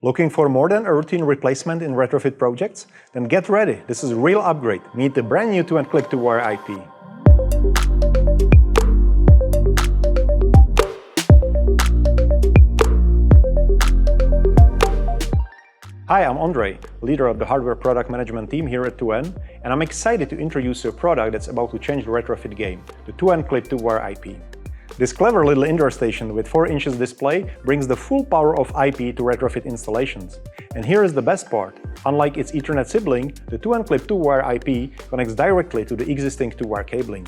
Looking for more than a routine replacement in retrofit projects? Then get ready, this is a real upgrade. Meet the brand new 2-clip-2wire-IP. Hi, I'm Ondřej, leader of the hardware product management team here at 2N, and I'm excited to introduce you a product that's about to change the retrofit game, the 2-clip-2wire-IP. This clever little indoor station with 4-inch display brings the full power of IP to retrofit installations. And here is the best part. Unlike its Ethernet sibling, the 2-clip-2wire-IP connects directly to the existing 2-wire cabling.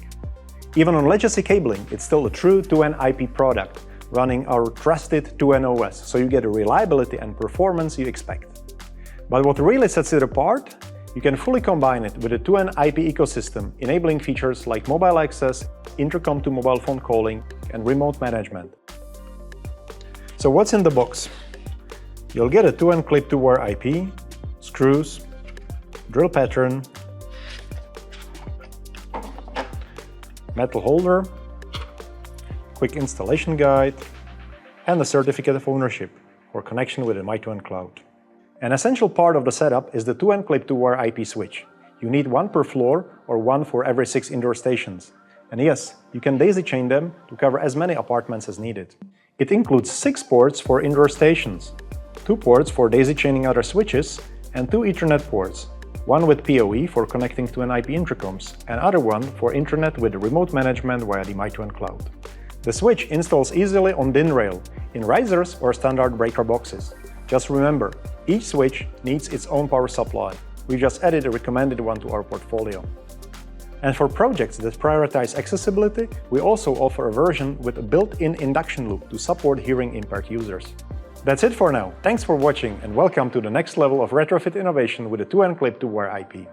Even on legacy cabling, it's still a true 2N IP product, running our trusted 2N OS, so you get the reliability and performance you expect. But what really sets it apart? You can fully combine it with a 2N IP ecosystem, enabling features like mobile access, intercom to mobile phone calling, and remote management. So what's in the box? You'll get a 2-clip-2wire-IP, screws, drill pattern, metal holder, quick installation guide, and a certificate of ownership for connection with the My2N cloud. An essential part of the setup is the 2-clip-2wire-IP switch. You need one per floor or one for every 6 indoor stations. And yes, you can daisy chain them to cover as many apartments as needed. It includes 6 ports for indoor stations, 2 ports for daisy chaining other switches, and 2 Ethernet ports, one with PoE for connecting to an IP intercoms, and other one for internet with remote management via the My2N cloud. The switch installs easily on DIN rail, in risers or standard breaker boxes. Just remember, each switch needs its own power supply. We just added a recommended one to our portfolio. And for projects that prioritize accessibility, we also offer a version with a built-in induction loop to support hearing-impaired users. That's it for now. Thanks for watching and welcome to the next level of retrofit innovation with the 2-clip-2wire-IP.